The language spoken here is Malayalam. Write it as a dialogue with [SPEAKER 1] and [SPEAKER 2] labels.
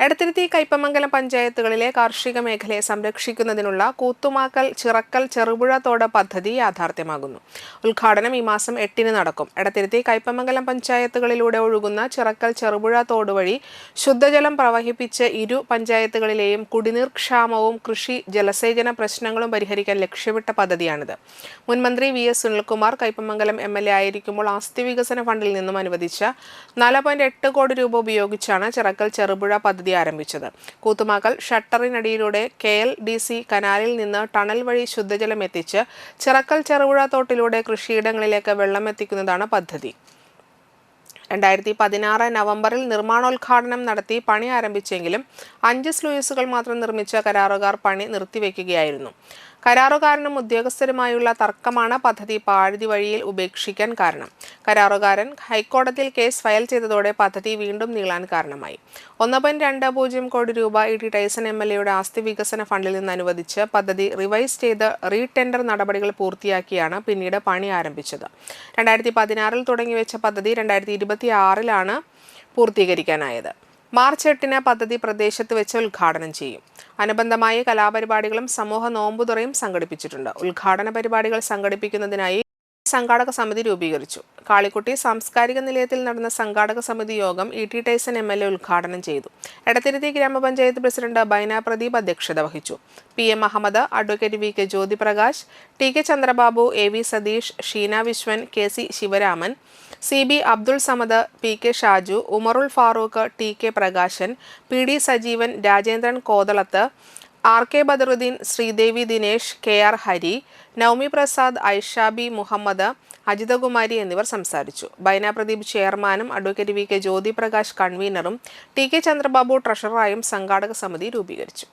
[SPEAKER 1] എടത്തിരുത്തി കയ്പമംഗലം പഞ്ചായത്തുകളിലെ കാർഷിക മേഖലയെ സംരക്ഷിക്കുന്നതിനുള്ള കൂത്തുമാക്കൽ ചിറക്കൽ ചെറുപുഴ തോട് പദ്ധതി യാഥാർത്ഥ്യമാകുന്നു. ഉദ്ഘാടനം ഈ മാസം 8-ന് നടക്കും. എടത്തിരുത്തി കയ്പമംഗലം പഞ്ചായത്തുകളിലൂടെ ഒഴുകുന്ന ചിറക്കൽ ചെറുപുഴ തോട് വഴി ശുദ്ധജലം പ്രവഹിപ്പിച്ച് ഇരു പഞ്ചായത്തുകളിലെയും കുടിനീർ ക്ഷാമവും കൃഷി ജലസേചന പ്രശ്നങ്ങളും പരിഹരിക്കാൻ ലക്ഷ്യമിട്ട പദ്ധതിയാണിത്. മുൻമന്ത്രി വി.എസ്. സുനിൽകുമാർ കയ്പമംഗലം എം.എൽ.എ. ആയിരിക്കുമ്പോൾ ആസ്തി വികസന ഫണ്ടിൽ നിന്നും അനുവദിച്ച 4.8 കോടി രൂപ ഉപയോഗിച്ചാണ് ചിറക്കൽ ചെറുപുഴ പദ്ധതി ആരംഭിച്ചത്. കൂത്തുമാക്കൽ ഷട്ടറിനടിയിലൂടെ KLDC കനാലിൽ നിന്ന് ടണൽ വഴി ശുദ്ധജലം എത്തിച്ച് ചിറക്കൽ ചെറുപുഴ തോട്ടിലൂടെ കൃഷിയിടങ്ങളിലേക്ക് വെള്ളം എത്തിക്കുന്നതാണ് പദ്ധതി. 2016 നവംബറിൽ നിർമ്മാണോദ്ഘാടനം നടത്തി പണി ആരംഭിച്ചെങ്കിലും 5 സ്ലൂയിസുകൾ മാത്രം നിർമ്മിച്ച കരാറുകാർ പണി നിർത്തിവെക്കുകയായിരുന്നു. കരാറുകാരനും ഉദ്യോഗസ്ഥരുമായുള്ള തർക്കമാണ് പദ്ധതി പാഴുതി വഴിയിൽ ഉപേക്ഷിക്കാൻ കാരണം. കരാറുകാരൻ ഹൈക്കോടതിയിൽ കേസ് ഫയൽ ചെയ്തതോടെ പദ്ധതി വീണ്ടും നീളാൻ കാരണമായി. 1.20 കോടി രൂപ E.T. ടൈസൺ MLA-യുടെ ആസ്തി വികസന ഫണ്ടിൽ നിന്ന് അനുവദിച്ച് പദ്ധതി റിവൈസ് ചെയ്ത് റീടെൻഡർ നടപടികൾ പൂർത്തിയാക്കിയാണ് പിന്നീട് പണി ആരംഭിച്ചത്. 2016-ൽ തുടങ്ങിവെച്ച പദ്ധതി 2026-ലാണ് പൂർത്തീകരിക്കാനായത്. മാർച്ച് 8-ന് പദ്ധതി പ്രദേശത്ത് വെച്ച് ഉദ്ഘാടനം ചെയ്യും. അനുബന്ധമായി കലാപരിപാടികളും സമൂഹ നോമ്പുതുറയും സംഘടിപ്പിച്ചിട്ടുണ്ട്. ഉദ്ഘാടന പരിപാടികൾ സംഘടിപ്പിക്കുന്നതിനായി സംഘാടക സമിതി രൂപീകരിച്ചു. കാളിക്കുട്ടി സാംസ്കാരിക നിലയത്തിൽ നടന്ന സംഘാടക സമിതി യോഗം E.T. ടൈസൺ MLA ഉദ്ഘാടനം ചെയ്തു. എടത്തിരുത്തി ഗ്രാമപഞ്ചായത്ത് പ്രസിഡന്റ് ബൈന പ്രദീപ് അധ്യക്ഷത വഹിച്ചു. PM Ahmed, advocate VK Jyothiprakash, TK Chandrababu, AV Satheesh, Sheena Viswan, KC Sivaraman, CB Abdul Samad, PK Shaju, Umarul Farooq, TK Prakashan, PD Sajeevan, Rajendran Kothalath, RK Badaruddeen, Sreedevi Dinesh, KR Hari, Naumi Prasad, Aishabi Muhammad, Ajithakumari എന്നിവർ സംസാരിച്ചു. ബൈന പ്രദീപ് ചെയർമാനും അഡ്വക്കേറ്റ് VK ജ്യോതിപ്രകാശ് കൺവീനറും TK ചന്ദ്രബാബു ട്രഷററായും സംഘാടക സമിതി രൂപീകരിച്ചു.